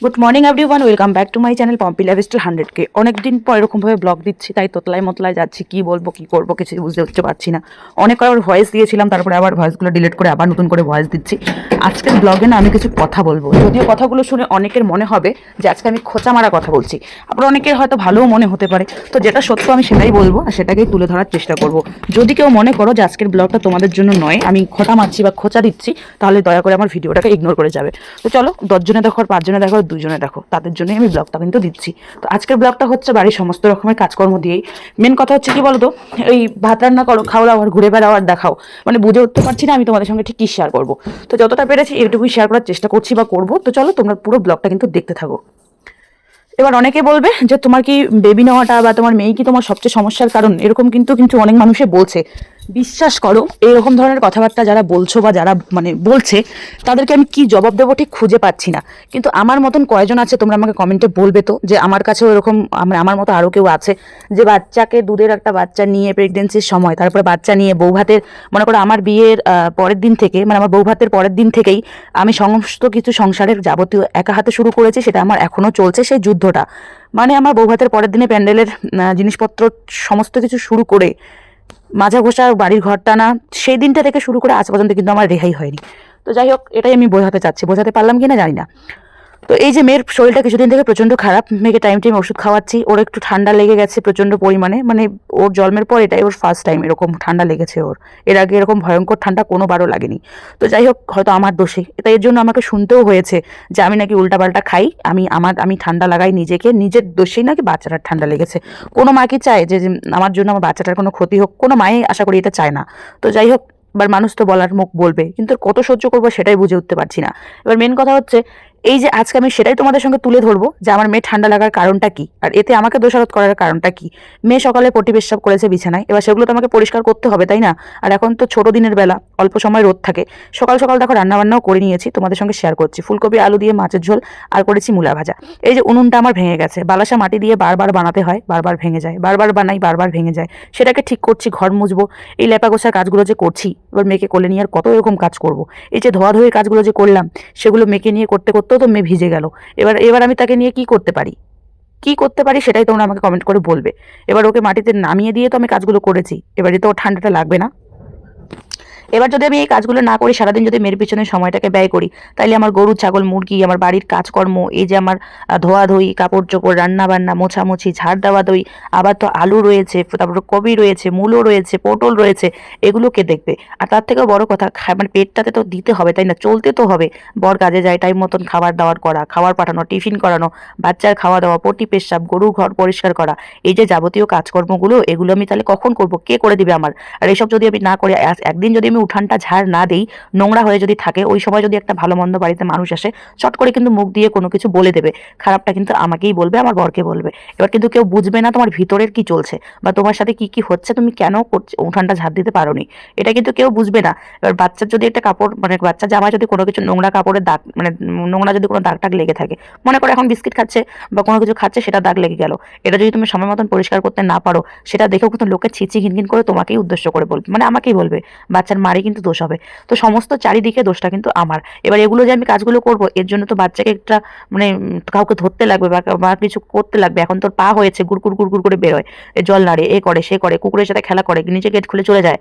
Good morning everyone, welcome back to my channel Pompi lifestyle 100K। অনেকদিন পর এরকমভাবে blog দিচ্ছি, তাই তোতলায় মোতলায় যাচ্ছি। কি বলবো কি করবো কিছু বুঝতে পারছি না। অনেক আবার ভয়েস দিয়েছিলাম, তারপরে আবার ভয়েসগুলো ডিলিট করে আবার নতুন করে ভয়েস দিচ্ছি। আজকের ব্লগে না আমি কিছু কথা বলবো, যদিও কথাগুলো শুনে অনেকের মনে হবে যে আজকে আমি খোঁচা মারা কথা বলছি, আবার অনেকের হয়তো ভালোও মনে হতে পারে। তো যেটা সত্য আমি সেটাই বলবো আর সেটাকেই তুলে ধরার চেষ্টা করব। যদি কেউ মনে করো যে আজকের ব্লগটা তোমাদের জন্য নয়, আমি খোঁটা মারছি বা খোঁচা দিচ্ছি, তাহলে দয়া করে আমার ভিডিওটাকে ইগনোর করে যাবে। তো চলো, 10 জনে দেখো আর 5 জনে দেখো আর 2 জনে দেখো, তাদের জন্যই আমি ব্লগটা কিন্তু দিচ্ছি। তো আজকের ব্লগটা হচ্ছে বাড়ির সমস্ত রকমের কাজকর্ম দিয়েই। মেন কথা হচ্ছে কি বলতো, এই ভাত রান্না করো, খাও দাও আর ঘুরে বেড়াও আর দেখাও, মানে বুঝে উঠতে পারছি না আমি তোমাদের সঙ্গে ঠিক কি শেয়ার করবো। তো যতটা পেরেছি এটুকুই শেয়ার করার চেষ্টা করছি বা করবো। তো চলো তোমরা পুরো ব্লগটা কিন্তু দেখতে থাকো। এবার অনেকে বলবে যে তোমার কি বেবি নেওয়াটা বা তোমার মেয়ে কি তোমার সবচেয়ে সমস্যার কারণ, এরকম কিন্তু কিন্তু অনেক মানুষে বলছে। বিশ্বাস করো, এরকম ধরনের কথাবার্তা যারা বলছো বা যারা মানে বলছে, তাদেরকে আমি কি জবাব দেবো ঠিক খুঁজে পাচ্ছি না। কিন্তু আমার মতন কয়জন আছে তোমরা আমাকে কমেন্টে বলবে তো, যে আমার কাছেও এরকম আমার মতো আরও কেউ আছে যে বাচ্চাকে দুধের একটা বাচ্চা নিয়ে প্রেগনেন্সির সময়, তারপরে বাচ্চা নিয়ে বউ ভাতের, মনে করো আমার বিয়ের পরের দিন থেকে, মানে আমার বউ ভাতের পরের দিন থেকেই আমি সমস্ত কিছু সংসারের যাবতীয় একা হাতে শুরু করেছি, সেটা আমার এখনও চলছে সেই যুদ্ধটা। মানে আমার বউ ভাতের পরের দিনে প্যান্ডেলের জিনিসপত্র সমস্ত কিছু শুরু করে মাজা ঘষা বাড়ির ঘর টানা, সেই দিনটা থেকে শুরু করে আজ পর্যন্ত কিন্তু আমার রেহাই হয়নি। তো যাই হোক, এটাই আমি বোঝাতে চাচ্ছি, বোঝাতে পারলাম কিনা জানি না। তো এই যে মেয়ের শরীরটা কিছুদিন থেকে প্রচণ্ড খারাপ, মেয়েকে টাইম টাইম ওষুধ খাওয়াচ্ছি, ওর একটু ঠান্ডা লেগে গেছে প্রচণ্ড পরিমাণে, মানে ওর জন্মের পর এটাই ওর ফার্স্ট টাইম এরকম ঠান্ডা লেগেছে ওর। এর আগে এরকম ভয়ঙ্কর ঠান্ডা কোনোবারও লাগেনি। তো যাই হোক, হয়তো আমার দোষে, তাই এর জন্য আমাকে শুনতেও হয়েছে যে আমি নাকি উল্টাপাল্টা খাই, আমি ঠান্ডা লাগাই নিজেকে, নিজের দোষেই নাকি বাচ্চাটার ঠান্ডা লেগেছে। কোনো মা কি চায় যে আমার জন্য আমার বাচ্চাটার কোনো ক্ষতি হোক? কোনো মাই আশা করি এটা চায় না। তো যাই হোক, এবার মানুষ তো বলার মুখ বলবে, কিন্তু কত সহ্য করবো সেটাই বুঝে উঠতে পারছি না। এবার মেন কথা হচ্ছে এই যে আজকে আমি সেটাই তোমাদের সঙ্গে তুলে ধরবো যে আমার মেয়ে ঠান্ডা লাগার কারণটা কি, আর এতে আমাকে দোষারোপ করার কারণটা কি। মেয়ে সকালে পটি পেশাব করেছে বিছানায়, এবার সেগুলো তো আমাকে পরিষ্কার করতে হবে, তাই না? আর এখন তো ছোট দিনের বেলা, অল্প সময় রোদ থাকে। সকাল সকাল দেখো রান্নাবান্নাও করে নিয়েছি, তোমাদের সঙ্গে শেয়ার করছি। ফুলকপি আলু দিয়ে মাছের ঝোল আর করেছি মূলা ভাজা। এই যে উনুনটা আমার ভেঙে গেছে, বালাসা মাটি দিয়ে বারবার বানাতে হয়, বারবার ভেঙে যায়, বারবার বানাই বারবার ভেঙে যায়। সেটাকে ঠিক করছি, ঘর মুছবো, এই লেপা গোছার কাজগুলো যে করছি। এবার মেয়েকে কোলে নিয়ে আর কত এরকম কাজ করব। এই যে ধোয়াধুয়ির কাজগুলো যে করলাম, সেগুলো মেয়েকে নিয়ে করতে করতেও তো মেয়ে ভিজে গেল। এবার এবার আমি তাকে নিয়ে কি করতে পারি, কি করতে পারি সেটাই তোমরা আমাকে কমেন্ট করে বলবে। এবার ওকে মাটিতে নামিয়ে দিয়ে তো আমি কাজগুলো করেছি, এবারে তো ওর ঠান্ডাটা লাগবে না? এবার যদি আমি এই কাজগুলো না করি, সারাদিন যদি মেয়ের পিছনে সময়টাকে ব্যয় করি, তাইলে আমার গরু ছাগল মুরগি, আমার বাড়ির কাজকর্ম, এই যে আমার ধোয়াধুয়ি, কাপড় চোপড়, রান্না বান্না, মোছামুছি, ঝাড় দেওয়া দই, আবার তো আলু রয়েছে, তারপরে কবি রয়েছে, মূলো রয়েছে, পটল রয়েছে, এগুলো কে দেখবে? আর তার থেকেও বড় কথা, মানে পেটটাতে তো দিতে হবে, তাই না? চলতে তো হবে। বর কাজে যায়, টাইম মতন খাবার দাবার করা, খাবার পাঠানো, টিফিন করানো, বাচ্চার খাওয়া দাওয়া, পটি পেশাব, গরু ঘর পরিষ্কার করা, এই যে যাবতীয় কাজকর্মগুলো, এগুলো আমি তাহলে কখন করব? কে করে দিবে আমার? আর এসব যদি আমি না করে, একদিন যদি আমি উঠানটা ঝাড় না দেই, নোংরা হয়ে যদি থাকে, ওই সময় যদি একটা ভালো মন্দ বাড়িতে মানুষ আসে, চট করে কিন্তু মুখ দিয়ে কোনো কিছু বলে দেবে। খারাপটা কিন্তু আমাকেই বলবে, আমার বরকে বলবে। এবার কিন্তু কেউ বুঝবে না তোমার ভিতরের কি চলছে বা তোমার সাথে কি কি হচ্ছে, তুমি কেন উঠানটা ঝাড় দিতে পারোনি, এটা কিন্তু কেউ বুঝবে না। এবার বাচ্চার যদি একটা কাপড়, মানে বাচ্চা জামায় যদি কোনো কিছু নোংরা কাপড়ের দাগ, মানে নোংরা যদি কোনো দাগ টাগ লেগে থাকে, মনে করো এখন বিস্কিট খাচ্ছে বা কোনো কিছু খাচ্ছে, সেটা দাগ লেগে গেল, এটা যদি তুমি সময় মতন পরিষ্কার করতে না পারো, সেটা দেখেও কিন্তু লোকে ছিচি ঘিনঘিন করে তোমাকেই উদ্দেশ্য করে বলবে, মানে আমাকেই বলবে। বাচ্চার মারই কিন্তু দোষ হবে। তো সমস্ত চারিদিকে দোষটা কিন্তু আমার। এবার এগুলো যে আমি কাজগুলো করব, এর জন্য তো বাচ্চাকে একটা মানে কাউকে ধরতে লাগবে বা কিছু করতে লাগবে। এখন তোর পা হয়েছে, গুড়গুড় গুড়গুড় করে বেরোয়, জল নাড়ে, এ করে সে করে, কুকুরের সাথে খেলা করে, নিচে গেট খুলে চলে যায়।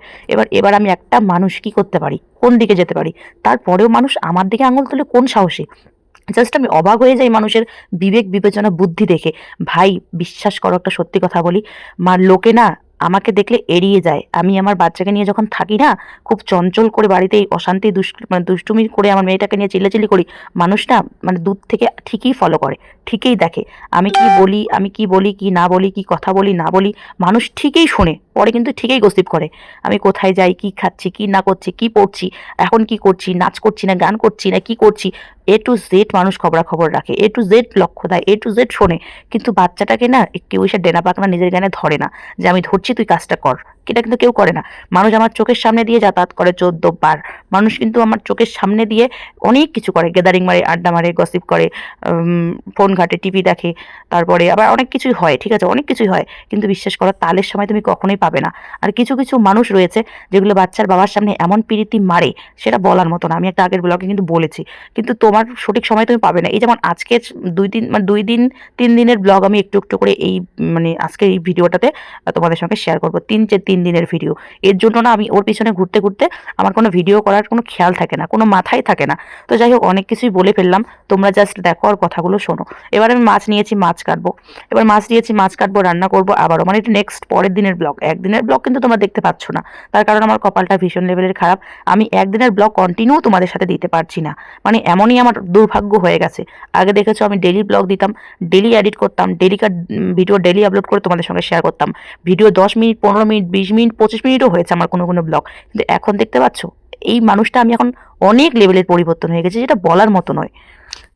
এবার আমি একটা মানুষ কি করতে পারি, কোন দিকে যেতে পারি? তারপরেও মানুষ আমার দিকে আঙুল তুলে কোন সাহসে? জাস্ট আমি অবাক হয়ে যাই মানুষের বিবেক বিবেচনা বুদ্ধি দেখে। ভাই বিশ্বাস করো, একটা সত্যি কথা বলি, লোকে না আমাকে দেখলে এড়িয়ে যায়। আমি আমার বাচ্চাকে নিয়ে যখন থাকি না, খুব চঞ্চল করে বাড়িতে অশান্তি মানে দুষ্টুমি করে আমার মেয়েটাকে নিয়ে চিল্লাচিল্লি করি, মানুষ না মানে দূর থেকে ঠিকই ফলো করে, ঠিকই দেখে আমি কি বলি কি না বলি, কি কথা বলি না বলি, মানুষ ঠিকই শোনে, পরে কিন্তু ঠিকই গসিপ করে। আমি কোথায় যাই, কি খাচ্ছি, কি না করছি, কি পড়ছি, এখন কি করছি, নাচ করছি না গান করছি না কি করছি, A to Z মানুষ খবরাখবর রাখে, A to Z লক্ষ্য দেয়, A to Z শোনে। কিন্তু বাচ্চাটাকে না একটু ওই সে ডেনা পাকনা নিজের জ্ঞানে ধরে না যে আমি ধরছি তুই কাজটা কর, এটা কিন্তু কেউ করে না। মানুষ আমার চোখের সামনে দিয়ে যাতায়াত করে 14 বার। মানুষ কিন্তু আমার চোখের সামনে দিয়ে অনেক কিছু করে, গ্যাদারিং মারে, আড্ডা মারে, গসিপ করে, ফোন ঘাঁটে, টিভি দেখে, তারপরে আবার অনেক কিছুই হয়, ঠিক আছে? অনেক কিছুই হয়। কিন্তু বিশ্বাস করো তালের সময় তুমি কখনোই পাবে না। আর কিছু, কিছু মানুষ রয়েছে যেগুলো বাচ্চার বাবার সামনে এমন পিরিতি মারে সেটা বলার মতো না। আমি একটা আগের ব্লগে কিন্তু বলেছি। কিন্তু তোমার সঠিক সময় তুমি পাবে না। এই যেমন আজকে 2 দিন 3 দিনের ব্লগ আমি একটু, একটু করে এই আজকের এই ভিডিওটাতে তোমাদের সঙ্গে শেয়ার করব। 3 দিনের ভিডিও। এর জন্য না আমি ওর পিছনে ঘুরতে, ঘুরতে আমার কোনো ভিডিও করার কোনো খেয়াল থাকে না, কোনো মাথায় থাকে না। তো যাই হোক অনেক কিছুই বলে ফেললাম। তোমরা জাস্ট দেখো আর কথাগুলো শোনো। এবার আমি মাছ নিয়েছি, মাছ কাটবো। এবার মাছ নিয়েছি, মাছ কাটবো, রান্না করবো আবারও। এটা নেক্সট পরের দিনের ব্লগ। একদিনের ব্লগ কিন্তু তোমরা দেখতে পাচ্ছ না। তার কারণ আমার কপালটা ভীষণ লেভেলের খারাপ। আমি একদিনের ব্লগ কন্টিনিউ তোমাদের সাথে দিতে পারছি না। এমনই আমার দুর্ভাগ্য হয়ে গেছে। আগে দেখেছো আমি ডেইলি ব্লগ দিতাম, ডেইলি এডিট করতাম, ডেইলিকার ভিডিও ডেইলি আপলোড করে তোমাদের সঙ্গে শেয়ার করতাম। ভিডিও 10 মিনিট, 15 মিনিট, 20 মিনিট, 25 মিনিটও হয়েছে আমার কোনো কোনো ব্লগ। কিন্তু এখন দেখতে পাচ্ছ এই মানুষটা আমি এখন অনেক লেভেলের পরিবর্তন হয়ে গেছে, যেটা বলার মতো নয়।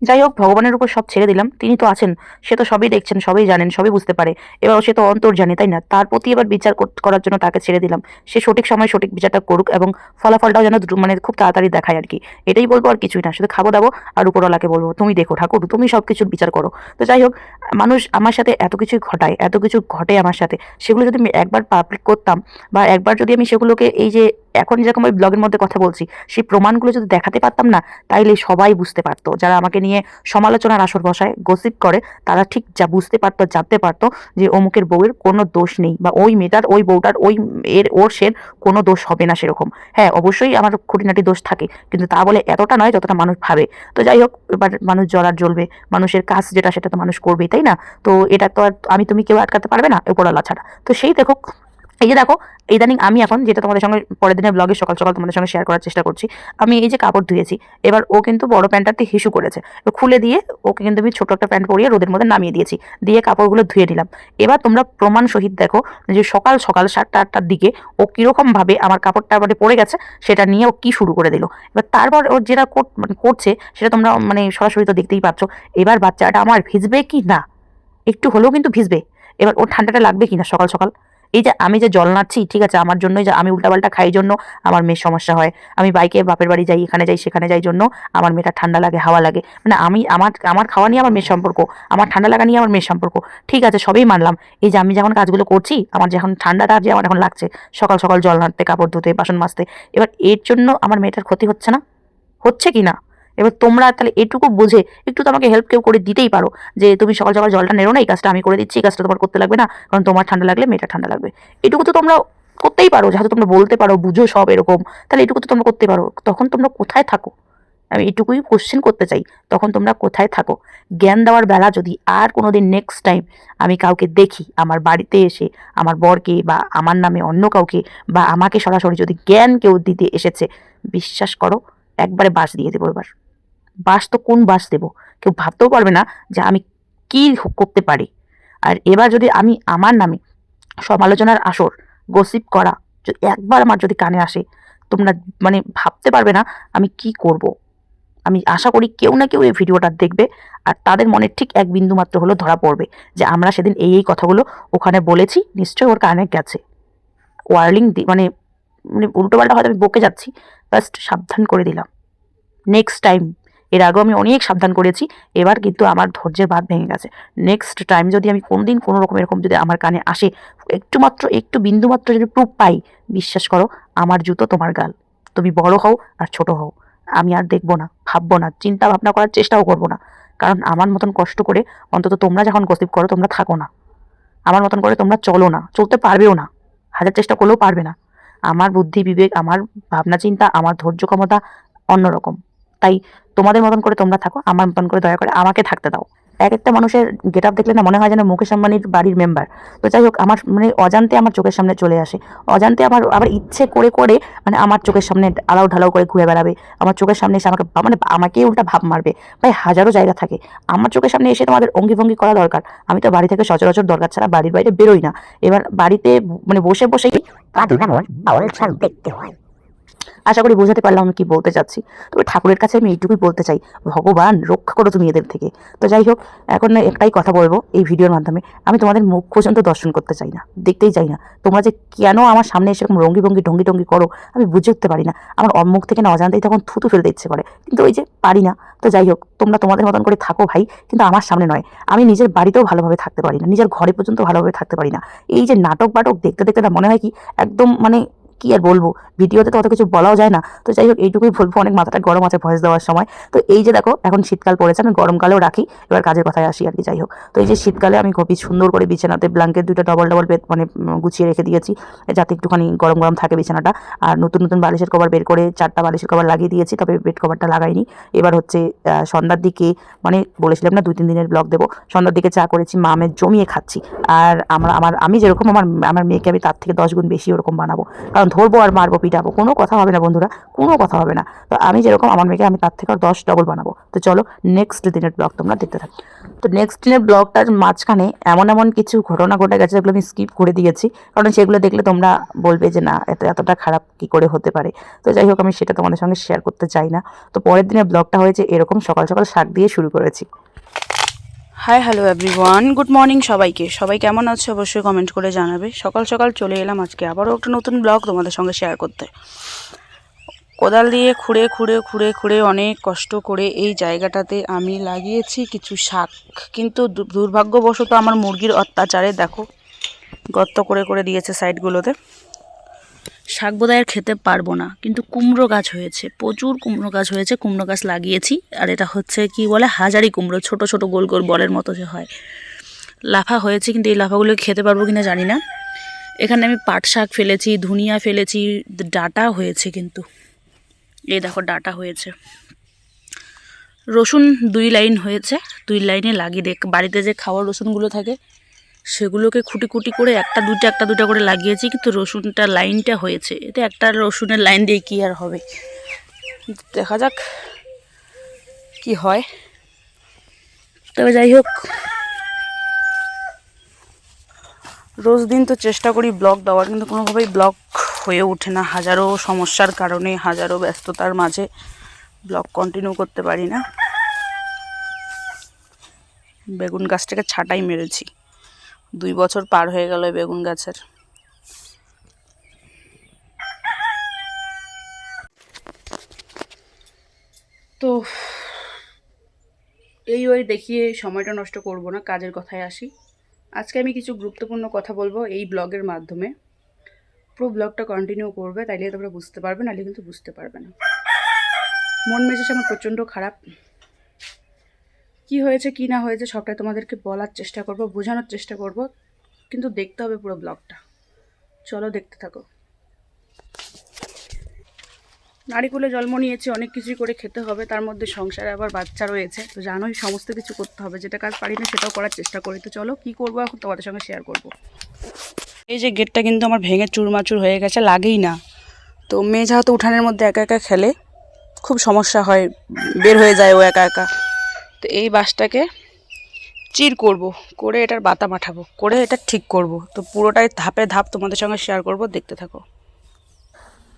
যাই হোক ভগবানের উপর সব ছেড়ে দিলাম। তিনি তো আছেন, সে তো সবই দেখছেন, সবই জানেন, সবই বুঝতে পারে। এবার সে তো অন্তর্জানে, তাই না? তার প্রতি এবার বিচার করার জন্য তাকে ছেড়ে দিলাম। সে সঠিক সময়ে সঠিক বিচারটা করুক এবং ফলাফলটাও যেন খুব তাড়াতাড়ি দেখায় আর কি। এটাই বলবো, আর কিছুই না। শুধু খাবো দাবো আর উপরওয়ালাকে বলবো তুমি দেখো ঠাকুর, তুমি সব কিছুর বিচার করো। তো যাই হোক, মানুষ আমার সাথে এত কিছুই ঘটায়, এত কিছু ঘটে আমার সাথে। সেগুলো যদি আমি একবার পাবলিক করতাম বা একবার যদি আমি সেগুলোকে এই যে এখন যেরকম ওই ব্লগের মধ্যে কথা বলছি সেই প্রমাণগুলো যদি দেখাতে পারতাম না, তাইলে সবাই বুঝতে পারতো। যারা আমাকে নিয়ে সমালোচনার আসর বসায়, গসিপ করে, তারা ঠিক যা বুঝতে পারতো, জানতে পারতো যে অমুকের বউয়ের কোনো দোষ নেই বা ওই মেয়েটার, ওই বউটার, ওই ওর কোনো দোষ হবে না সেরকম। হ্যাঁ অবশ্যই আমার খুঁটিনাটি দোষ থাকে, কিন্তু তা বলে এতটা নয় যতটা মানুষ ভাবে। তো যাই হোক, এবার মানুষ জ্বলার জ্বলবে, মানুষের কাজ যেটা সেটা তো মানুষ করবেই, তাই না? তো এটা তো আর আমি তুমি কেউ আটকাতে পারবে না উপরওয়ালা ছাড়া। তো সেই দেখো, এই যে দেখো, ইদানিং আমি এখন যেটা তোমাদের সঙ্গে পরের দিনের ব্লগে সকাল সকাল তোমাদের সঙ্গে শেয়ার করার চেষ্টা করছি। আমি এই যে কাপড় ধুয়েছি, এবার ও কিন্তু বড় প্যান্টটাতে হিসু করেছে, খুলে দিয়ে ওকে কিন্তু আমি ছোট একটা প্যান্ট পরিয়ে রোদের মধ্যে নামিয়ে দিয়েছি, দিয়ে কাপড়গুলো ধুয়ে নিলাম। এবার তোমরা প্রমাণ সহিত দেখো যে সকাল সকাল 7টা-8টার দিকে ও কিরকম ভাবে আমার কাপড়টা পড়ে গেছে সেটা নিয়ে ও কি শুরু করে দিল। এবার তারপর ওর যেটা করছে সেটা তোমরা সরাসরি তো দেখতেই পাচ্ছ। এবার বাচ্চাটা আমার ভিজবে কি না, একটু হলেও কিন্তু ভিজবে। এবার ওর ঠান্ডাটা লাগবে কিনা সকাল সকাল। এই যে আমি যে জল নাচ্ছি, ঠিক আছে, আমার জন্যই, যে আমি উল্টাপাল্টা খাই জন্য আমার মেয়ের সমস্যা হয়। আমি বাইকে বাপের বাড়ি যাই, এখানে যাই সেখানে যাই জন্য আমার মেয়েটা ঠান্ডা লাগে, হাওয়া লাগে। আমি আমার আমার খাওয়া নিয়ে আমার মেয়ের সম্পর্ক, আমার ঠান্ডা লাগা নিয়ে আমার মেয়ের সম্পর্ক, ঠিক আছে, সবই মানলাম। এই যে আমি যখন কাজগুলো করছি, আমার যখন ঠান্ডাটা যে আমার এখন লাগছে, সকাল সকাল জল নাড়তে, কাপড় ধুতে, বাসন মাজতে, এবার এর জন্য আমার মেয়েটার ক্ষতি হচ্ছে না? হচ্ছে কি না? এবার তোমরা তাহলে এটুকু বুঝে একটু তো আমাকে হেল্প কেউ করে দিতেই পারো, যে তুমি সকাল সকাল জলটা নেড়ো না, এই কাজটা আমি করে দিচ্ছি, এই কাজটা তোমার করতে লাগবে না, কারণ তোমার ঠান্ডা লাগলে মেয়েটা ঠান্ডা লাগবে। এটুকু তো তোমরা করতেই পারো, যেহেতু তোমরা বলতে পারো, বুঝো সব এরকম, তাহলে এটুকু তো তোমরা করতে পারো। তখন তোমরা কোথায় থাকো? আমি এটুকুই কোশ্চেন করতে চাই, তখন তোমরা কোথায় থাকো? জ্ঞান দেওয়ার বেলা যদি আর কোনোদিন নেক্সট টাইম আমি কাউকে দেখি আমার বাড়িতে এসে, আমার বরকে বা আমার নামে অন্য কাউকে বা আমাকে সরাসরি যদি জ্ঞান কেউ দিতে এসেছে, বিশ্বাস করো একবারে বাস দিয়ে দেবো। এবার বাস তো কোন বাস দেবো, কেউ ভাবতেও পারবে না যে আমি কি করতে পারি। আর এবার যদি আমি আমার নামে সমালোচনার আসর, গসিপ করা যদি একবার আমার যদি কানে আসে, তোমরা ভাবতে পারবে না আমি কি করব। আমি আশা করি কেউ না কেউ এই ভিডিওটা দেখবে আর তাদের মনে ঠিক এক বিন্দু মাত্র হলো ধরা পড়বে যে আমরা সেদিন এই এই কথাগুলো ওখানে বলেছি, নিশ্চয়ই ওর কানে গেছে। ওয়ার্নিং উল্টোপাল্টা হয়তো আমি বকে যাচ্ছি, জাস্ট সাবধান করে দিলাম। নেক্সট টাইম, এর আগেও আমি অনেক সাবধান করেছি, এবার কিন্তু আমার ধৈর্যের বাঁধ ভেঙে গেছে। নেক্সট টাইম যদি আমি কোনোদিন কোনো রকম এরকম যদি আমার কানে আসে, একটু মাত্র, একটু বিন্দু মাত্র যদি প্রুফ পাই, বিশ্বাস করো আমার জুতো তোমার গাল। তুমি বড় হও আর ছোট হও, আমি আর দেখবো না, ভাববো না, চিন্তা ভাবনা করার চেষ্টাও করবো না। কারণ আমার মতন কষ্ট করে অন্তত তোমরা যখন গসিপ করো তোমরা থাকো না, আমার মতন করে তোমরা চলো না, চলতে পারবেও না, হাজার চেষ্টা করলেও পারবে না। আমার বুদ্ধি বিবেক, আমার ভাবনা চিন্তা, আমার ধৈর্য ক্ষমতা অন্যরকম। তাই তোমাদের মতন করে তোমরা থাকো, আমার মতন করে দয়া করে আমাকে থাকতে দাও। এক একটা মানুষের গেট আপ দেখলে না মনে হয় যেন মুকেশ আম্বানির বাড়ির মেম্বার। তো যাই হোক, আমার অজান্তে আমার চোখের সামনে চলে আসে, অজান্তে আমার আবার ইচ্ছে করে করে আমার চোখের সামনে আলাউ ঢালাও করে ঘুরে বেড়াবে, আমার চোখের সামনে এসে আমাকে আমাকে উল্টা ভাব মারবে। ভাই হাজারো জায়গা থাকে, আমার চোখের সামনে এসে তোমাদের অঙ্গি ভঙ্গি করা দরকার। আমি তো বাড়ি থেকে সচরাচর দরকার ছাড়া বাড়ির বাইরে বেরোই না। এবার বাড়িতে বসে বসেই দেখতে হয়। আশা করি বোঝাতে পারলাম আমি কি বলতে চাচ্ছি। তবে ঠাকুরের কাছে আমি এইটুকুই বলতে চাই, ভগবান রক্ষা করো তুমি এদের থেকে। তো যাই হোক, এখন না একটাই কথা বলবো এই ভিডিওর মাধ্যমে, আমি তোমাদের মুখ পর্যন্ত দর্শন করতে চাই না, দেখতেই চাই না। তোমরা যে কেন আমার সামনে এসে এরকম রঙ্গি ভঙ্গি ঢঙ্গি টঙ্গি করো আমি বুঝে উঠতে পারি না। আমার মুখ থেকে না অজান্তেই তখন থুতু ফেলতে ইচ্ছে করে, কিন্তু ওই যে পারি না। তো যাই হোক, তোমরা তোমাদের মতন করে থাকো ভাই, কিন্তু আমার সামনে নয়। আমি নিজের বাড়িতেও ভালোভাবে থাকতে পারি না, নিজের ঘরে পর্যন্ত ভালোভাবে থাকতে পারি না। এই যে নাটক বাটক দেখতে দেখতে না মনে হয় কি একদম মানে কি আর বলবো, ভিডিওতে তো অত কিছু বলাও যায় না। তো যাই হোক, এইটুকুই বলবো, অনেক মাথাটা গরম আছে ভয়েস দেওয়ার সময়। তো এই যে দেখো, এখন শীতকাল পড়েছে, আমি গরমকালেও রাখি। এবার কাজের কথায় আসি আর কি। যাই হোক, তো এই যে শীতকালে আমি খুবই সুন্দর করে বিছানাতে ব্ল্যাঙ্কেট 2টা ডবল ডবল মানে গুছিয়ে রেখে দিয়েছি, যাতে একটুখানি গরম গরম থাকে বিছানাটা। আর নতুন নতুন বালিশের কভার বের করে 4টা বালিশের কভার লাগিয়ে দিয়েছি, তবে বেড কভারটা লাগাইনি। এবার হচ্ছে সন্ধ্যার দিকে, মানে বলেছিলাম না 2-3 দিনের ব্লগ দেবো, সন্ধ্যার দিকে চা করেছি, মামের জমিয়ে খাচ্ছি। আর আমি যেরকম আমার মেয়েকে আমি তার থেকে 10 গুণ বেশি ওরকম বানাবো, কারণ ধরবো আর মারবো পিটাবো, কোনো কথা হবে না বন্ধুরা, কোনো কথা হবে না। তো আমি যেরকম আমার মেয়েকে আমি তার থেকে 10 ডবল বানাবো। তো চলো নেক্সট দিনের ব্লগ তোমরা দেখতে থাকো। তো নেক্সট দিনের ব্লগটার মাঝখানে এমন এমন কিছু ঘটনা ঘটে গেছে যেগুলো আমি স্কিপ করে দিয়েছি, কারণ সেগুলো দেখলে তোমরা বলবে যে না, এতটা খারাপ কি করে হতে পারে। তো যাই হোক, আমি সেটা তোমাদের সঙ্গে শেয়ার করতে চাই না। তো পরের দিনের ব্লগটা হয়েছে এরকম, সকাল সকাল শাক দিয়ে শুরু করেছি। Hi hello everyone, good morning সবাইকে। সবাই কেমন আছে অবশ্যই কমেন্ট করে জানাবে। সকাল সকাল চলে এলাম আজকে আবারও একটা নতুন ব্লগ তোমাদের সঙ্গে শেয়ার করতে। কোদাল দিয়ে খুঁড়ে খুঁড়ে খুঁড়ে খুঁড়ে অনেক কষ্ট করে এই জায়গাটাতে আমি লাগিয়েছি কিছু শাক, কিন্তু দুর্ভাগ্যবশত আমার মুরগির অত্যাচারে দেখো গর্ত করে করে দিয়েছে সাইডগুলোতে। শাক বোধহয় আর খেতে পারবো না, কিন্তু কুমড়ো গাছ হয়েছে, প্রচুর কুমড়ো গাছ হয়েছে। কুমড়ো গাছ লাগিয়েছি, আর এটা হচ্ছে কি বলে হাজারি কুমড়ো, ছোট ছোট গোল গোল বলের মতো যে হয়। লাফা হয়েছে, কিন্তু এই লাফাগুলো খেতে পারবো কিনা জানি না। এখানে আমি পাট শাক ফেলেছি, ধনিয়া ফেলেছি, ডাঁটা হয়েছে, কিন্তু এই দেখো ডাঁটা হয়েছে। রসুন 2 লাইন হয়েছে, 2 লাইনে লাগিয়ে দেখ, বাড়িতে যে খাওয়ার রসুনগুলো থাকে সেগুলোকে খুঁটি খুঁটি করে একটা দুটা করে লাগিয়েছি, কিন্তু রসুনটা লাইনটা হয়েছে। এতে একটা রসুনের লাইন দিয়ে কী আর হবে, দেখা যাক কি হয়। তবে যাই হোক, রোজ দিন তো চেষ্টা করি ব্লগ দেওয়ার, কিন্তু কোনোভাবেই ব্লগ হয়ে ওঠে না। হাজারো সমস্যার কারণে, হাজারো ব্যস্ততার মাঝে ব্লগ কন্টিনিউ করতে পারি না। বেগুন গাছটাকে ছাঁটাই মেরেছি, 2 বছর পার হয়ে গেল এই বেগুন গাছের। তো এই ওই দেখিয়ে সময়টা নষ্ট করব না, কাজের কথায় আসি। আজকে আমি কিছু গুরুত্বপূর্ণ কথা বলবো এই ব্লগের মাধ্যমে। পুরো ব্লগটা কন্টিনিউ করবে, তাইলে তোমরা বুঝতে পারবে, নাহলে কিন্তু বুঝতে পারবে না। মন মেজাজ আমার প্রচণ্ড খারাপ। কি হয়েছে কি না হয়েছে সবটাই তোমাদেরকে বলার চেষ্টা করব, বোঝানোর চেষ্টা করব, কিন্তু দেখতে হবে পুরো ব্লগটা। চলো দেখতে থাকো। নারীকুলে জন্ম নিয়েছি, অনেক কিছুই করে খেতে হবে, তার মধ্যে সংসারে আবার বাচ্চা রয়েছে। তো জানোই সমস্ত কিছু করতে হবে, যেটা কাজ পারি না সেটাও করার চেষ্টা করি। তো চলো কী করবো এখন তোমাদের সঙ্গে শেয়ার করব। এই যে গেটটা কিন্তু আমার ভেঙে চুরমাচুর হয়ে গেছে, লাগেই না। তো মেয়ে যেহেতু উঠানের মধ্যে একা একা খেলে, খুব সমস্যা হয়, বের হয়ে যায় ও একা একা। তো এই বাঁশটাকে চির করব, করে এটার বাতা মাঠাবো, করে এটা ঠিক করব। তো পুরোটাই ধাপে ধাপ তোমাদের সঙ্গে শেয়ার করব, দেখতে থাকো।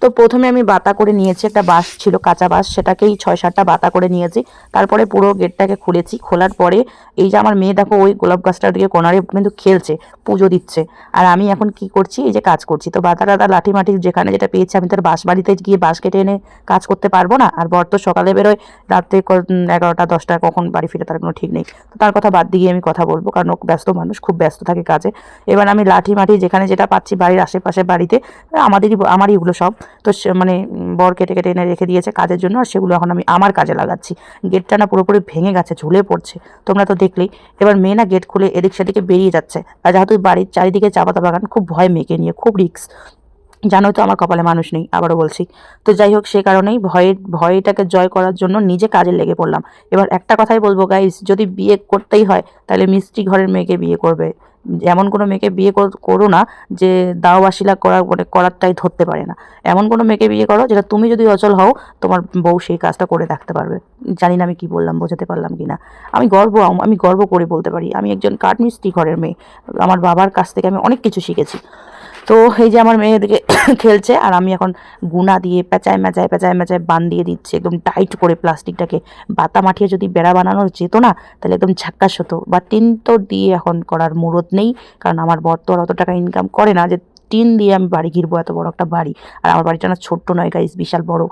তো প্রথমে আমি বাতা করে নিয়েছি, একটা বাঁশ ছিল কাঁচা বাঁশ, সেটাকেই 6-7টা বাতা করে নিয়েছি। তারপরে পুরো গেটটাকে খুলেছি। খোলার পরে এই যে আমার মেয়ে দেখো ওই গোলাপ গাছটার দিকে কোনারে কিন্তু খেলছে, পুজো দিচ্ছে। আর আমি এখন কি করছি, এই যে কাজ করছি। তো বাতা টাতা লাঠি মাটি যেখানে যেটা পেয়েছি, আমি তার বাঁশ বাড়িতে গিয়ে বাঁশ কেটে এনে কাজ করতে পারবো না। আর বর তো সকালে বেরোয়, রাত্রে 11টা 10টা কখন বাড়ি ফিরে তার কোনো ঠিক নেই। তো তার কথা বাদ দিয়ে আমি কথা বলবো, কারণ ও ব্যস্ত মানুষ, খুব ব্যস্ত থাকে কাজে। এবার আমি লাঠি মাটি যেখানে যেটা পাচ্ছি বাড়ির আশেপাশে বাড়িতে, আমারই এগুলো সব। তো মানে বর কেটে কেটে এনে রেখে দিয়েছে কাজের জন্য, আর সেগুলো এখন আমি আমার কাজে লাগাচ্ছি। গেটটা না পুরোপুরি ভেঙে গেছে, ঝুলে পড়ছে, তোমরা তো দেখলেই। এবার মেয়ে না গেট খুলে এদিক সেদিকে বেরিয়ে যাচ্ছে। আর যেহেতু বাড়ির চারিদিকে চা পাতা বাগান, খুব ভয় মেয়েকে নিয়ে, খুব রিস্ক। জানোই তো আমার কপালে মানুষ নেই, আবারও বলছি। তো যাই হোক, সে কারণেই ভয়টাকে জয় করার জন্য নিজে কাজে লেগে পড়লাম। এবার একটা কথাই বলবো গাইস, যদি বিয়ে করতেই হয় তাহলে মিস্ত্রি ঘরের মেয়েকে বিয়ে করবে। এমন কোনো মেয়েকে বিয়ে করো না যে দাওবাসিলা করারটাই ধরতে পারে না। এমন কোনো মেয়েকে বিয়ে করো যেটা তুমি যদি অচল হও, তোমার বউ সেই কাজটা করে রাখতে পারবে। জানি না আমি কি বললাম, বোঝাতে পারলাম কি না। আমি গর্ব করে বলতে পারি, আমি একজন কাঠমিস্ত্রি ঘরের মেয়ে। আমার বাবার কাছ থেকে আমি অনেক কিছু শিখেছি। তো এই যে আমার মেয়ে এদিকে খেলছে আর আমি এখন গুনা দিয়ে পেঁচায় মেঁচায় বান দিয়ে দিচ্ছি একদম টাইট করে প্লাস্টিকটাকে। বাতা মাঠিয়ে যদি বেড়া বানানো যেত না তাহলে একদম ঝাক্কাস হতো, বা টিন তো দিয়ে এখন করার মুরত নেই, কারণ আমার বর তো আর অত টাকা ইনকাম করে না যে টিন দিয়ে আমি বাড়ি ঘিরবো, এত বড় একটা বাড়ি। আর আমার বাড়িটা না ছোট্ট নয় গাইস, বিশাল বড়।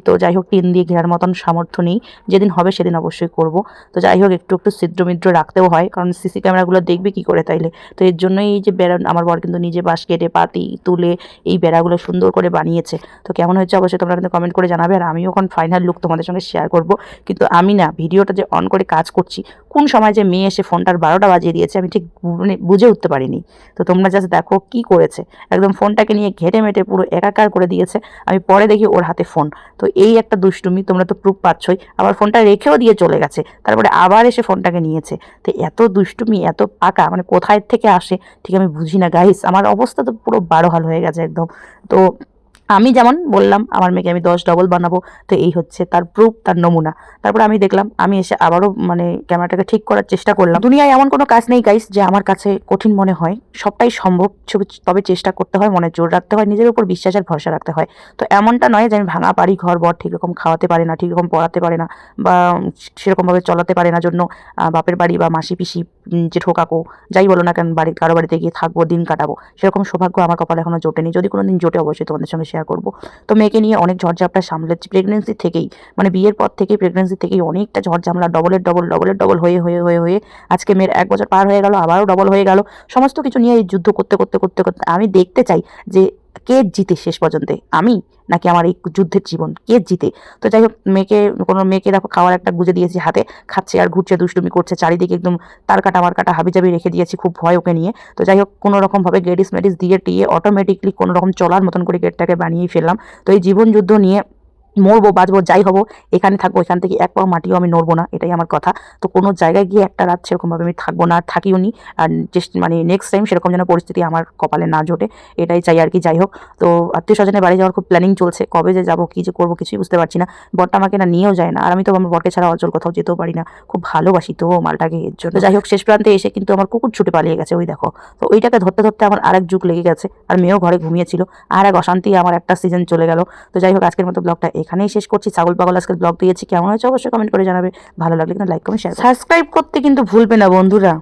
তো যাই হোক, টিন দিয়ে ঘেরার মতন সামর্থ্য নেই। যেদিন হবে সেদিন অবশ্যই করব। তো যাই হোক, একটু একটু ছিদ্র মিদ্র রাখতেও হয়, কারণ সিসি ক্যামেরাগুলো দেখবে কি করে তাইলে। তো এর জন্যই এই যে বেড়া, আমার বর কিন্তু নিজে বাঁশ কেটে পাতি তুলে এই বেড়াগুলো সুন্দর করে বানিয়েছে। তো কেমন হয়েছে অবশ্যই তোমরা কিন্তু কমেন্ট করে জানাবে। আর আমিও এখন ফাইনাল লুক তোমাদের সঙ্গে শেয়ার করব। কিন্তু আমি না ভিডিওটা যে অন করে কাজ করছি, কোন সময় যে মেয়ে এসে ফোনটার 12টা বাজিয়ে দিয়েছে আমি ঠিক মানে বুঝে উঠতে পারিনি। তো তোমরা জাস্ট দেখো কি করেছে, একদম ফোনটাকে নিয়ে ঘেটে মেটে পুরো একাকার করে দিয়েছে। আমি পরে দেখি ওর হাতে ফোন। তো এই একটা দুষ্টুমি, তোমরা তো প্রুফ পাচ্ছই। আবার ফোনটা রেখেও দিয়ে চলে গেছে, তারপরে আবার এসে ফোনটাকে নিয়েছে। তো এত দুষ্টুমি, এত পাকা, মানে কোথায় থেকে আসে ঠিক আমি বুঝি না গাইস। আমার অবস্থা তো পুরো বারোহাল হয়ে গেছে একদম। তো আমি যেমন বললাম আমার মেয়েকে আমি 10 ডবল বানাবো, তো এই হচ্ছে তার প্রুফ, তার নমুনা। তারপর আমি দেখলাম, আমি এসে আবারও মানে ক্যামেরাটাকে ঠিক করার চেষ্টা করলাম। দুনিয়ায় এমন কোনো কাজ নেই গাইস যে আমার কাছে কঠিন মনে হয়, সবটাই সম্ভব। তবে চেষ্টা করতে হয়, মনে জোর রাখতে হয়, নিজের উপর বিশ্বাস আর ভরসা রাখতে হয়। তো এমনটা নয় যে আমি ভাঙা বাড়ি ঘর বর ঠিক রকম খাওয়াতে পারে না, ঠিক রকম পড়াতে পারে না, বা সেরকমভাবে চলাতে পারে না জন্য বাপের বাড়ি বা মাসি পিসি জেঠো কাকু যাই বলো না কেন, কারো বাড়িতে গিয়ে থাকবো, দিন কাটাবো, সেরকম সৌভাগ্য আমার কপালে এখনো জোটেনি। যদি কোনো দিন জোটে অবশ্যই তোমাদের সঙ্গে শেয়ার করবো। তো মেয়েকে নিয়ে অনেক ঝড়ঝাপটা সামলেছি প্রেগনেন্সি থেকেই, মানে বিয়ের পর থেকেই প্রেগনেন্সি থেকেই অনেকটা ঝড়ঝামলা, ডবলের ডবল হয়ে আজকে মেয়ের 1 বছর পার হয়ে গেল, আবারও ডবল হয়ে গেল। সমস্ত কিছু নিয়ে এই যুদ্ধ করতে করতে করতে করতে আমি দেখতে চাই যে কে জিতে শেষ পর্যন্ত, আমি নাকি আমার এই যুদ্ধের জীবন, কে জিতে। তো যাই হোক, মেয়েকে দেখো খাওয়ার একটা গুজে দিয়েছি হাতে, খাচ্ছে আর ঘুরছে, দুষ্টুমি করছে চারিদিকে, একদম তার কাটা আমার কাটা হাবিজাবি রেখে দিয়েছি, খুব ভয় ওকে নিয়ে। তো যাই হোক, কোনো রকমভাবে গেডিস মেডিস দিয়ে টিয়ে অটোমেটিকলি কোনো রকম চলার মতন করে গেটটাকে বানিয়ে ফেললাম। তো এই জীবন যুদ্ধ নিয়ে মরবো বাঁচবো যাই হবো, এখানে থাকবো, এখান থেকে এক পাও মাটিও আমি নড়বো না, এটাই আমার কথা। তো কোনো জায়গায় গিয়ে একটা রাত সেরকমভাবে আমি থাকবো না, আর থাকিও নি। আর মানে নেক্সট টাইম সেরকম যেন পরিস্থিতি আমার কপালে না জোটে, এটাই চাই আর কি। যাই হোক, তো আত্মীয় স্বজনের বাড়ি যাওয়ার খুব প্ল্যানিং চলছে, কবে যে যাবো, কী যে করবো কিছুই বুঝতে পারছি না। বরটা আমাকে না নিয়েও যায় না, আর আমি তো আমার বরকে ছাড়া অচল কোথাও যেতেও পারি না, খুব ভালোবাসি তো মালটাকে, এর জন্য। যাই হোক, শেষ প্রান্তে এসে কিন্তু আমার কুকুর ছুটে পালিয়ে গেছে, ওই দেখো। তো ওইটাকে ধরতে ধরতে আমার আরেক যুগ লেগে গেছে, আর মেয়েও ঘরে ঘুমিয়েছিল, আর এক অশান্তি, আমার একটা সিজন চলে গেল। তো যাই হোক, আজকের মতো ব্লগটা এখানেই শেষ করছি। ছাগল পাগল আজকের ব্লগ দিয়েছি, কেমন হয়েছে অবশ্যই কমেন্ট করে জানাবে। ভালো লাগলে কিন্তু লাইক কমেন্ট শেয়ার সাবস্ক্রাইব করতে কিন্তু ভুলবে না বন্ধুরা।